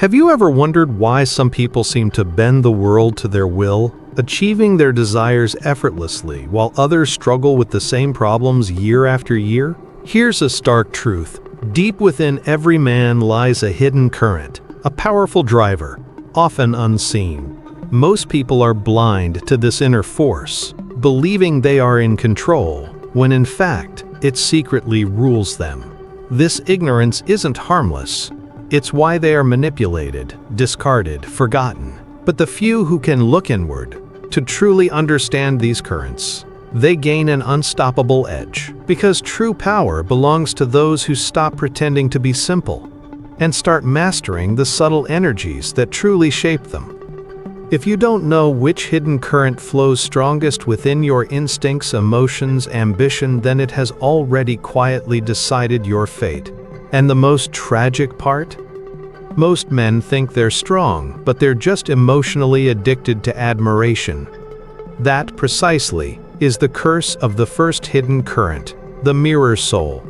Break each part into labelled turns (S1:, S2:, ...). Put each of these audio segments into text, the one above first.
S1: Have you ever wondered why some people seem to bend the world to their will, achieving their desires effortlessly, while others struggle with the same problems year after year? Here's a stark truth. Deep within every man lies a hidden current, a powerful driver, often unseen. Most people are blind to this inner force, believing they are in control, when in fact, it secretly rules them. This ignorance isn't harmless. It's why they are manipulated, discarded, forgotten. But the few who can look inward, to truly understand these currents, they gain an unstoppable edge. Because true power belongs to those who stop pretending to be simple and start mastering the subtle energies that truly shape them. If you don't know which hidden current flows strongest within your instincts, emotions, ambition, then it has already quietly decided your fate. And the most tragic part? Most men think they're strong, but they're just emotionally addicted to admiration. That, precisely, is the curse of the first hidden current, the mirror soul.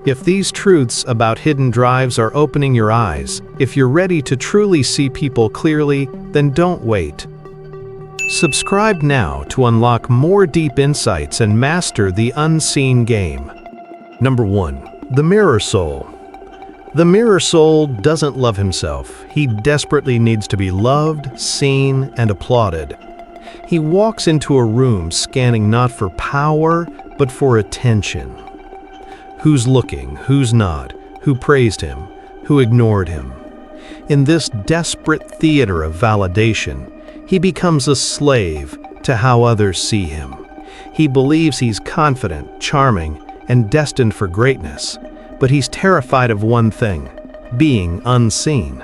S1: If these truths about hidden drives are opening your eyes, if you're ready to truly see people clearly, then don't wait. Subscribe now to unlock more deep insights and master the unseen game. Number 1. The mirror soul. The mirror soul doesn't love himself. He desperately needs to be loved, seen, and applauded. He walks into a room scanning not for power, but for attention. Who's looking, who's not, who praised him, who ignored him. In this desperate theater of validation, he becomes a slave to how others see him. He believes he's confident, charming, and destined for greatness, but he's terrified of one thing: being unseen.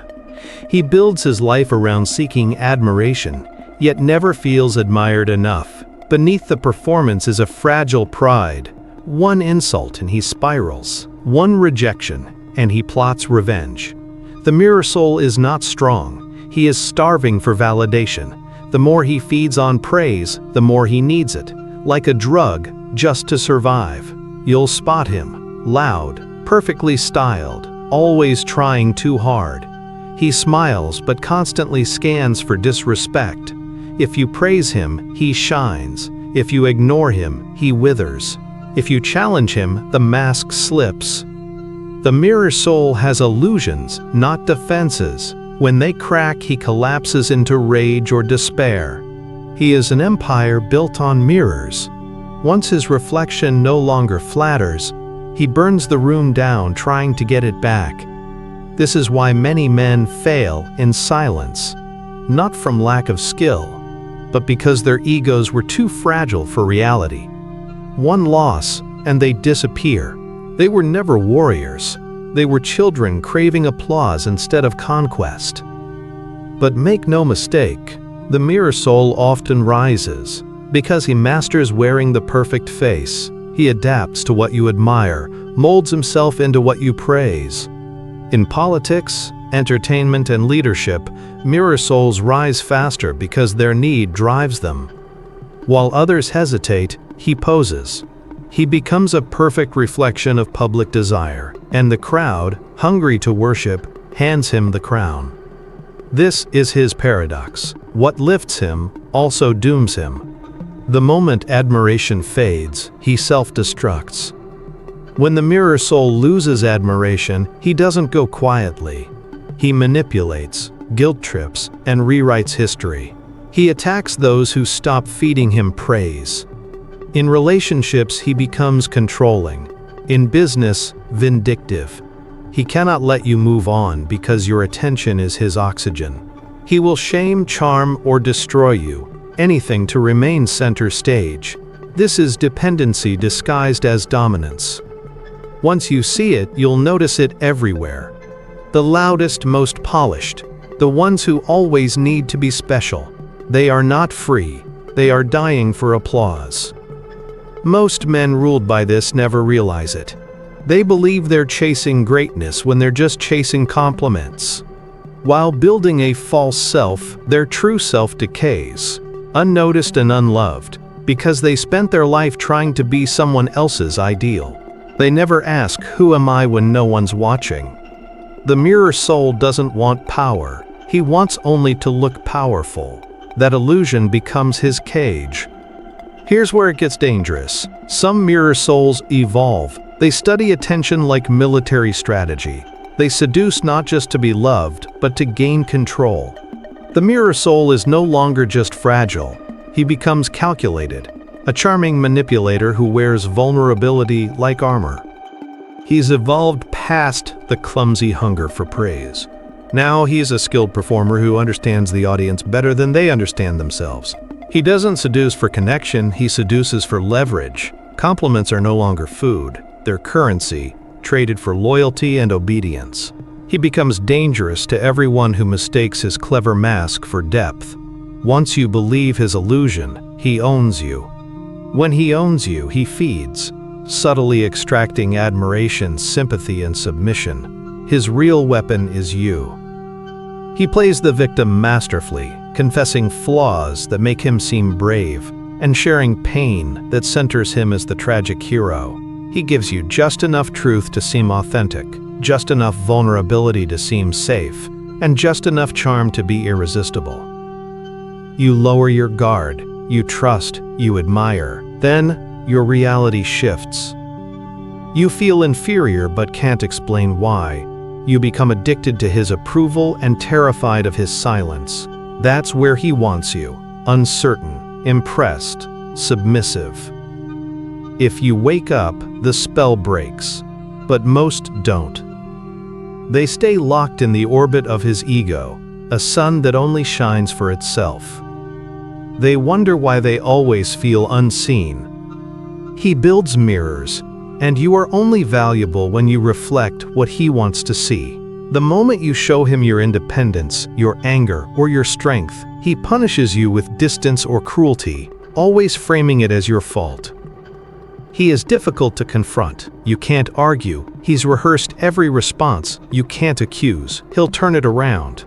S1: He builds his life around seeking admiration, yet never feels admired enough. Beneath the performance is a fragile pride. One insult and he spirals. One rejection and he plots revenge. The mirror soul is not strong. He is starving for validation. The more he feeds on praise, the more he needs it. Like a drug, just to survive. You'll spot him, loud, perfectly styled, always trying too hard. He smiles but constantly scans for disrespect. If you praise him, he shines. If you ignore him, he withers. If you challenge him, the mask slips. The mirror soul has illusions, not defenses. When they crack, he collapses into rage or despair. He is an empire built on mirrors. Once his reflection no longer flatters, he burns the room down trying to get it back. This is why many men fail in silence, not from lack of skill, but because their egos were too fragile for reality. One loss, and they disappear. They were never warriors. They were children craving applause instead of conquest. But make no mistake, the mirror soul often rises. Because he masters wearing the perfect face, he adapts to what you admire, molds himself into what you praise. In politics, entertainment, and leadership, mirror souls rise faster because their need drives them. While others hesitate, he poses. He becomes a perfect reflection of public desire, and the crowd, hungry to worship, hands him the crown. This is his paradox. What lifts him also dooms him. The moment admiration fades, he self-destructs. When the mirror soul loses admiration, he doesn't go quietly. He manipulates, guilt-trips, and rewrites history. He attacks those who stop feeding him praise. In relationships, he becomes controlling. In business, vindictive. He cannot let you move on because your attention is his oxygen. He will shame, charm, or destroy you. Anything to remain center stage. This is dependency disguised as dominance. Once you see it, you'll notice it everywhere. The loudest, most polished. The ones who always need to be special. They are not free. They are dying for applause. Most men ruled by this never realize it. They believe they're chasing greatness when they're just chasing compliments. While building a false self, their true self decays. Unnoticed and unloved, because they spent their life trying to be someone else's ideal. They never ask, "Who am I?" when no one's watching. The mirror soul doesn't want power. He wants only to look powerful. That illusion becomes his cage. Here's where it gets dangerous. Some mirror souls evolve. They study attention like military strategy. They seduce not just to be loved, but to gain control. The mirror soul is no longer just fragile. He becomes calculated, a charming manipulator who wears vulnerability like armor. He's evolved past the clumsy hunger for praise. Now he's a skilled performer who understands the audience better than they understand themselves. He doesn't seduce for connection, he seduces for leverage. Compliments are no longer food, they're currency, traded for loyalty and obedience. He becomes dangerous to everyone who mistakes his clever mask for depth. Once you believe his illusion, he owns you. When he owns you, he feeds, subtly extracting admiration, sympathy, and submission. His real weapon is you. He plays the victim masterfully, confessing flaws that make him seem brave, and sharing pain that centers him as the tragic hero. He gives you just enough truth to seem authentic, just enough vulnerability to seem safe, and just enough charm to be irresistible. You lower your guard, you trust, you admire. Then, your reality shifts. You feel inferior but can't explain why. You become addicted to his approval and terrified of his silence. That's where he wants you, uncertain, impressed, submissive. If you wake up, the spell breaks, but most don't. They stay locked in the orbit of his ego, a sun that only shines for itself. They wonder why they always feel unseen. He builds mirrors, and you are only valuable when you reflect what he wants to see. The moment you show him your independence, your anger, or your strength, he punishes you with distance or cruelty, always framing it as your fault. He is difficult to confront. You can't argue. He's rehearsed every response. You can't accuse. He'll turn it around.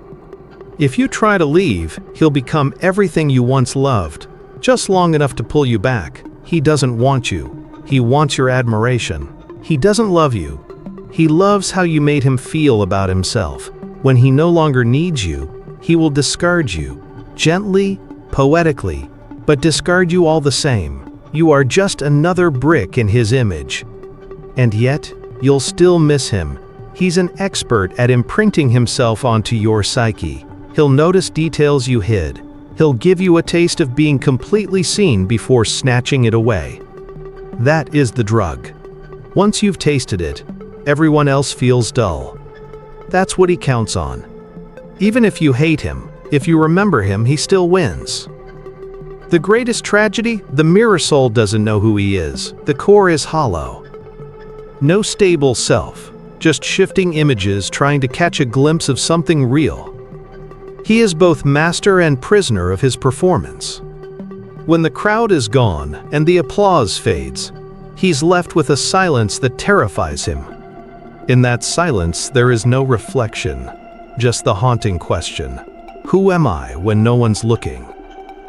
S1: If you try to leave, he'll become everything you once loved, just long enough to pull you back. He doesn't want you. He wants your admiration. He doesn't love you. He loves how you made him feel about himself. When he no longer needs you, he will discard you, gently, poetically, but discard you all the same. You are just another brick in his image. And yet, you'll still miss him. He's an expert at imprinting himself onto your psyche. He'll notice details you hid. He'll give you a taste of being completely seen before snatching it away. That is the drug. Once you've tasted it, everyone else feels dull. That's what he counts on. Even if you hate him, if you remember him, he still wins. The greatest tragedy? The mirror soul doesn't know who he is. The core is hollow. No stable self, just shifting images trying to catch a glimpse of something real. He is both master and prisoner of his performance. When the crowd is gone and the applause fades, he's left with a silence that terrifies him. In that silence, there is no reflection, just the haunting question, who am I when no one's looking?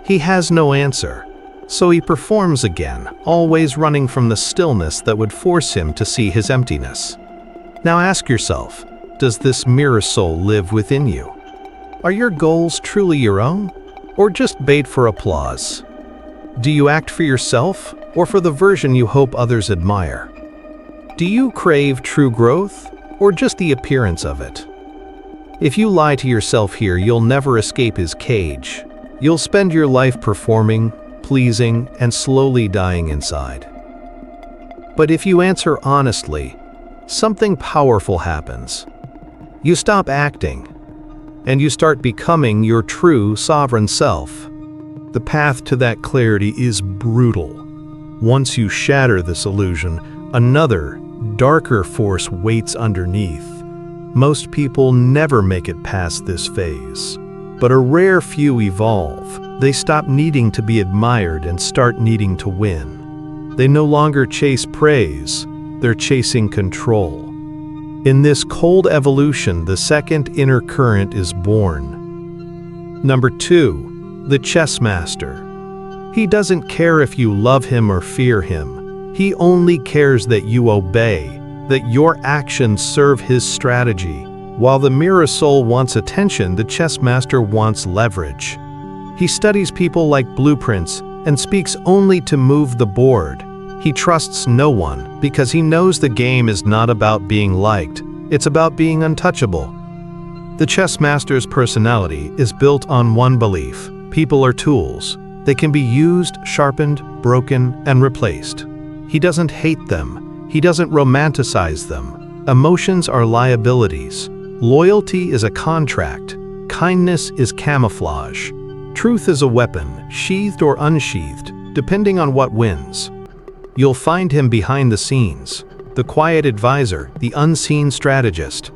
S1: He has no answer, so he performs again, always running from the stillness that would force him to see his emptiness. Now ask yourself, does this mirror soul live within you? Are your goals truly your own, or just bait for applause? Do you act for yourself, or for the version you hope others admire? Do you crave true growth, or just the appearance of it? If you lie to yourself here, you'll never escape his cage. You'll spend your life performing, pleasing, and slowly dying inside. But if you answer honestly, something powerful happens. You stop acting, and you start becoming your true sovereign self. The path to that clarity is brutal. Once you shatter this illusion, another, darker force waits underneath. Most people never make it past this phase, but a rare few evolve. They stop needing to be admired and start needing to win. They no longer chase praise, they're chasing control. In this cold evolution, the second inner current is born. Number 2, the chess master. He doesn't care if you love him or fear him. He only cares that you obey, that your actions serve his strategy. While the mirror soul wants attention, the chess master wants leverage. He studies people like blueprints and speaks only to move the board. He trusts no one because he knows the game is not about being liked, it's about being untouchable. The chess master's personality is built on one belief: people are tools. They can be used, sharpened, broken, and replaced. He doesn't hate them. He doesn't romanticize them. Emotions are liabilities. Loyalty is a contract. Kindness is camouflage. Truth is a weapon, sheathed or unsheathed, depending on what wins. You'll find him behind the scenes, the quiet advisor, the unseen strategist.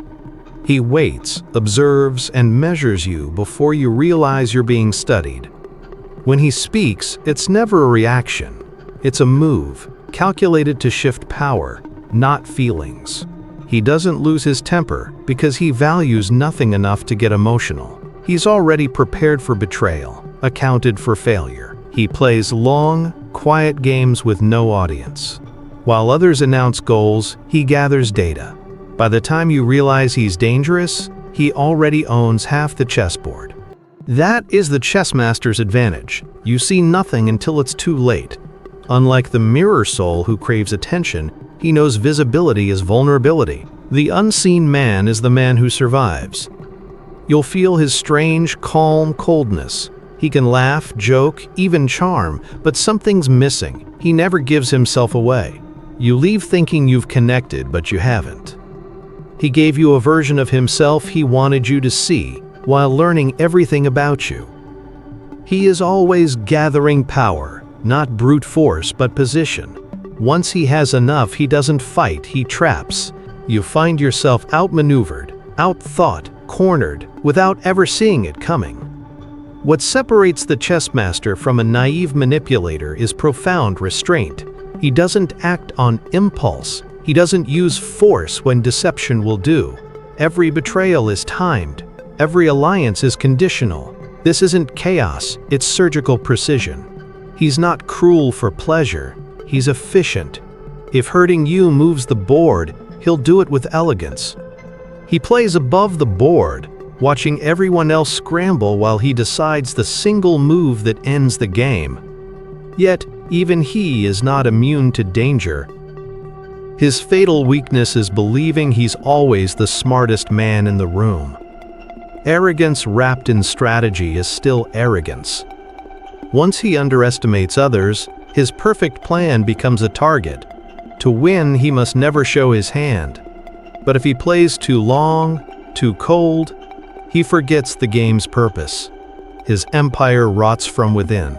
S1: He waits, observes, and measures you before you realize you're being studied. When he speaks, it's never a reaction. It's a move, calculated to shift power, not feelings. He doesn't lose his temper because he values nothing enough to get emotional. He's already prepared for betrayal, accounted for failure. He plays long, quiet games with no audience. While others announce goals, he gathers data. By the time you realize he's dangerous, he already owns half the chessboard. That is the chess master's advantage. You see nothing until it's too late. Unlike the mirror soul who craves attention, he knows visibility is vulnerability. The unseen man is the man who survives. You'll feel his strange, calm coldness. He can laugh, joke, even charm, but something's missing. He never gives himself away. You leave thinking you've connected, but you haven't. He gave you a version of himself he wanted you to see, while learning everything about you. He is always gathering power, not brute force, but position. Once he has enough, he doesn't fight, he traps. You find yourself outmaneuvered, outthought, cornered, without ever seeing it coming. What separates the chess master from a naive manipulator is profound restraint. He doesn't act on impulse. He doesn't use force when deception will do. Every betrayal is timed. Every alliance is conditional. This isn't chaos, it's surgical precision. He's not cruel for pleasure. He's efficient. If hurting you moves the board, he'll do it with elegance. He plays above the board, watching everyone else scramble while he decides the single move that ends the game. Yet, even he is not immune to danger. His fatal weakness is believing he's always the smartest man in the room. Arrogance wrapped in strategy is still arrogance. Once he underestimates others, his perfect plan becomes a target. To win, he must never show his hand. But if he plays too long, too cold, he forgets the game's purpose. His empire rots from within.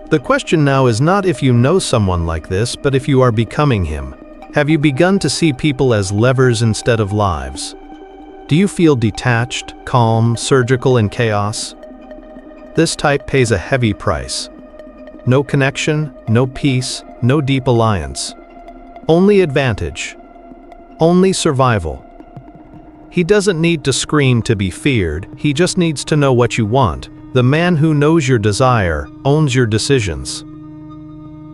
S1: The question now is not if you know someone like this, but if you are becoming him. Have you begun to see people as levers instead of lives? Do you feel detached, calm, surgical in chaos? This type pays a heavy price. No connection, no peace, no deep alliance. Only advantage. Only survival. He doesn't need to scream to be feared, he just needs to know what you want. The man who knows your desire owns your decisions.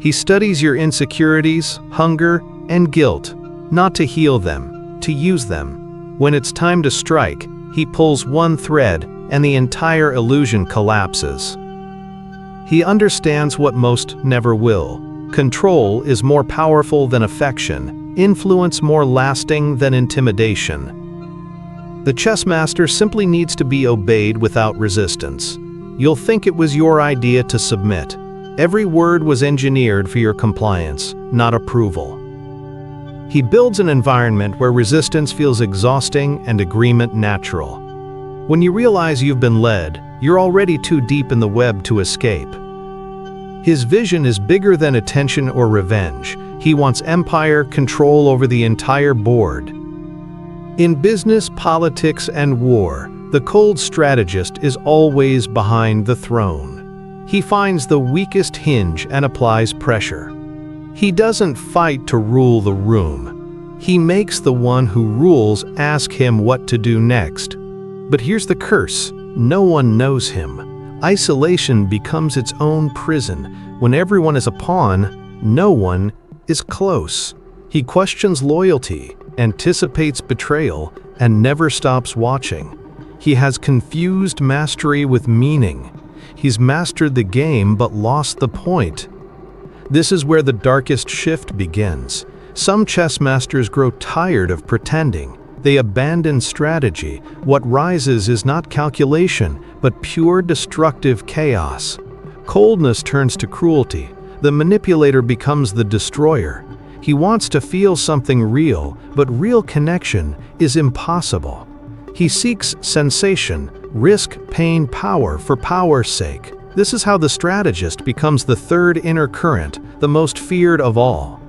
S1: He studies your insecurities, hunger, and guilt, not to heal them, to use them. When it's time to strike, he pulls one thread and the entire illusion collapses. He understands what most never will. Control is more powerful than affection, influence more lasting than intimidation. The chess master simply needs to be obeyed without resistance. You'll think it was your idea to submit. Every word was engineered for your compliance, not approval. He builds an environment where resistance feels exhausting and agreement natural. When you realize you've been led, you're already too deep in the web to escape. His vision is bigger than attention or revenge. He wants empire, control over the entire board. In business, politics, and war, the cold strategist is always behind the throne. He finds the weakest hinge and applies pressure. He doesn't fight to rule the room. He makes the one who rules ask him what to do next. But here's the curse: no one knows him. Isolation becomes its own prison. When everyone is a pawn, no one is close. He questions loyalty, anticipates betrayal, and never stops watching. He has confused mastery with meaning. He's mastered the game but lost the point. This is where the darkest shift begins. Some chess masters grow tired of pretending. They abandon strategy. What rises is not calculation, but pure destructive chaos. Coldness turns to cruelty. The manipulator becomes the destroyer. He wants to feel something real, but real connection is impossible. He seeks sensation, risk, pain, power for power's sake. This is how the strategist becomes the third inner current, the most feared of all.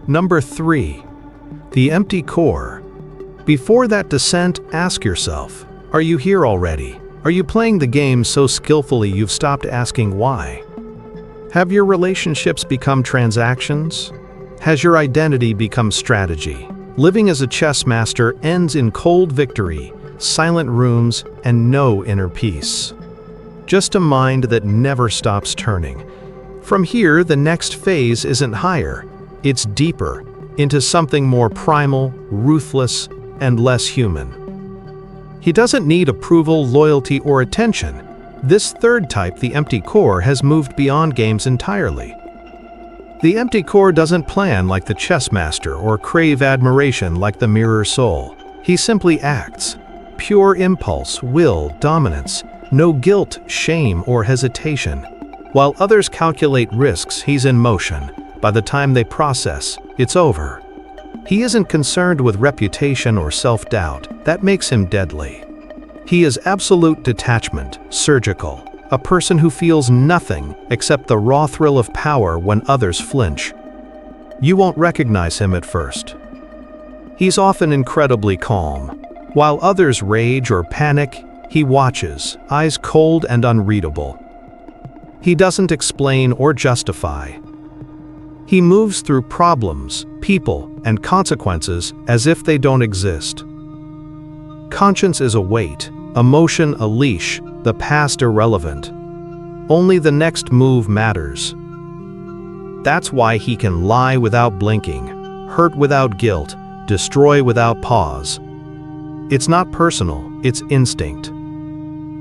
S1: Number 3. The empty core. Before that descent, ask yourself, are you here already? Are you playing the game so skillfully you've stopped asking why? Have your relationships become transactions? Has your identity become strategy? Living as a chess master ends in cold victory, silent rooms, and no inner peace. Just a mind that never stops turning. From here, the next phase isn't higher, it's deeper, into something more primal, ruthless, and less human. He doesn't need approval, loyalty, or attention. This third type, the empty core, has moved beyond games entirely. The empty core doesn't plan like the chess master or crave admiration like the mirror soul. He simply acts. Pure impulse, will, dominance. No guilt, shame, or hesitation. While others calculate risks, he's in motion. By the time they process, it's over. He isn't concerned with reputation or self-doubt. That makes him deadly. He is absolute detachment, surgical. A person who feels nothing except the raw thrill of power when others flinch. You won't recognize him at first. He's often incredibly calm. While others rage or panic, he watches, eyes cold and unreadable. He doesn't explain or justify. He moves through problems, people, and consequences as if they don't exist. Conscience is a weight, emotion a leash, the past irrelevant. Only the next move matters. That's why he can lie without blinking, hurt without guilt, destroy without pause. It's not personal, it's instinct.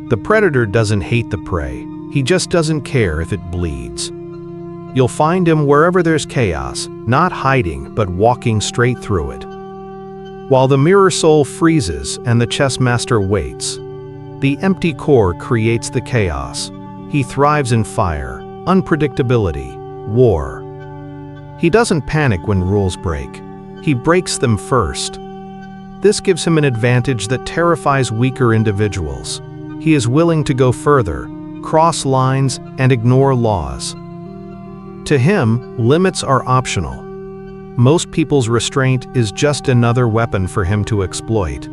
S1: The predator doesn't hate the prey, he just doesn't care if it bleeds. You'll find him wherever there's chaos, not hiding but walking straight through it. While the mirror soul freezes and the chess master waits, the empty core creates the chaos. He thrives in fire, unpredictability, war. He doesn't panic when rules break. He breaks them first. This gives him an advantage that terrifies weaker individuals. He is willing to go further, cross lines, and ignore laws. To him, limits are optional. Most people's restraint is just another weapon for him to exploit.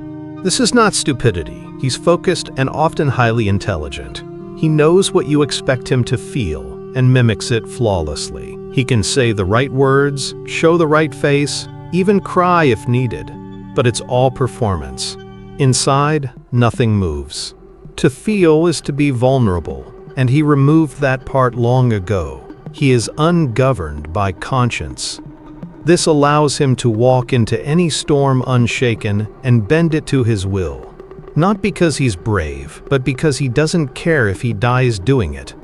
S1: This is not stupidity. He's focused and often highly intelligent. He knows what you expect him to feel and mimics it flawlessly. He can say the right words, show the right face, even cry if needed. But it's all performance. Inside, nothing moves. To feel is to be vulnerable, and he removed that part long ago. He is ungoverned by conscience. This allows him to walk into any storm unshaken and bend it to his will. Not because he's brave, but because he doesn't care if he dies doing it.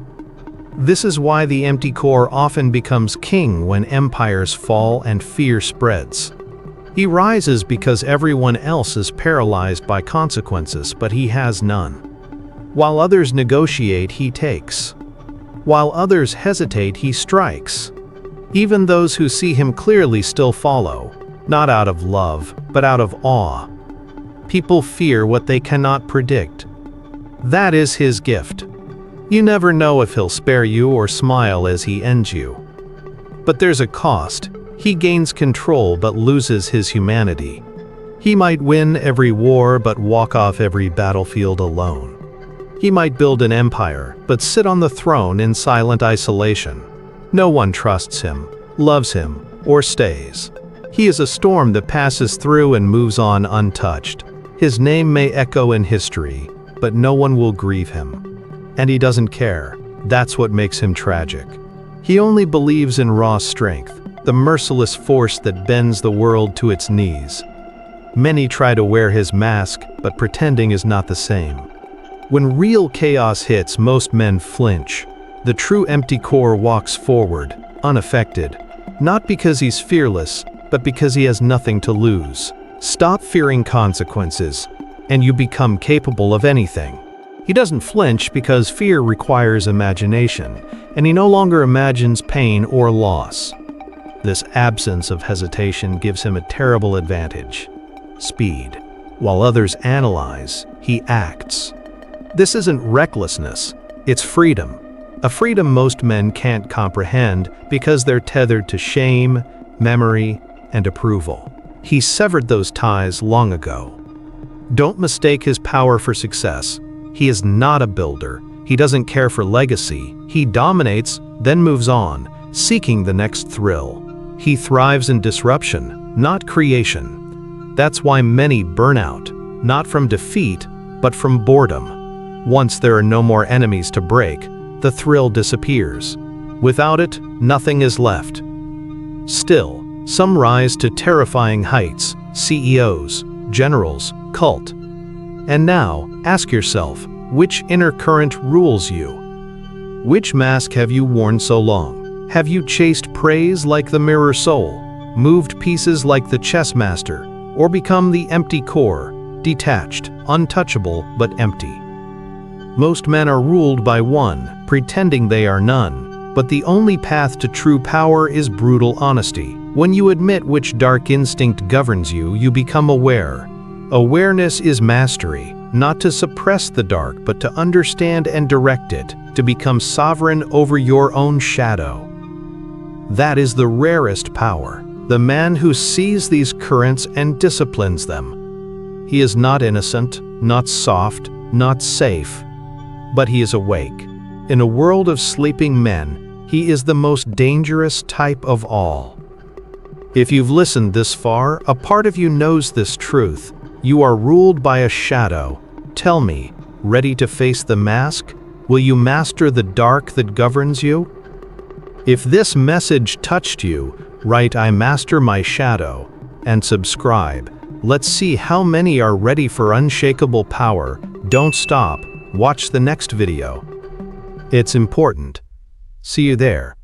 S1: This is why the empty core often becomes king when empires fall and fear spreads. He rises because everyone else is paralyzed by consequences, but he has none. While others negotiate, he takes. While others hesitate, he strikes. Even those who see him clearly still follow, not out of love, but out of awe. People fear what they cannot predict. That is his gift. You never know if he'll spare you or smile as he ends you. But there's a cost. He gains control but loses his humanity. He might win every war but walk off every battlefield alone. He might build an empire but sit on the throne in silent isolation. No one trusts him, loves him, or stays. He is a storm that passes through and moves on untouched. His name may echo in history, but no one will grieve him. And he doesn't care. That's what makes him tragic. He only believes in raw strength, the the merciless force that bends the world to its knees. Many try to wear his mask, but pretending is not the same. When real chaos hits, most men flinch. The true empty core walks forward, unaffected, not because he's fearless, but because he has nothing to lose. Stop fearing consequences, and you become capable of anything. He doesn't flinch because fear requires imagination, and he no longer imagines pain or loss. This absence of hesitation gives him a terrible advantage: speed. While others analyze, he acts. This isn't recklessness, it's freedom. A freedom most men can't comprehend because they're tethered to shame, memory, and approval. He severed those ties long ago. Don't mistake his power for success. He is not a builder. He doesn't care for legacy. He dominates, then moves on, seeking the next thrill. He thrives in disruption, not creation. That's why many burn out, not from defeat, but from boredom. Once there are no more enemies to break, the thrill disappears. Without it, nothing is left. Still, some rise to terrifying heights: CEOs, generals, cult. And now, ask yourself, which inner current rules you? Which mask have you worn so long? Have you chased praise like the mirror soul, moved pieces like the chess master, or become the empty core, detached, untouchable, but empty? Most men are ruled by one, pretending they are none. But the only path to true power is brutal honesty. When you admit which dark instinct governs you, you become aware. Awareness is mastery, not to suppress the dark, but to understand and direct it, to become sovereign over your own shadow. That is the rarest power, the man who sees these currents and disciplines them. He is not innocent, not soft, not safe, but he is awake. In a world of sleeping men, he is the most dangerous type of all. If you've listened this far, a part of you knows this truth. You are ruled by a shadow. Tell me, ready to face the mask? Will you master the dark that governs you? If this message touched you, write "I master my shadow" and subscribe. Let's see how many are ready for unshakable power. Don't stop. Watch the next video. It's important. See you there.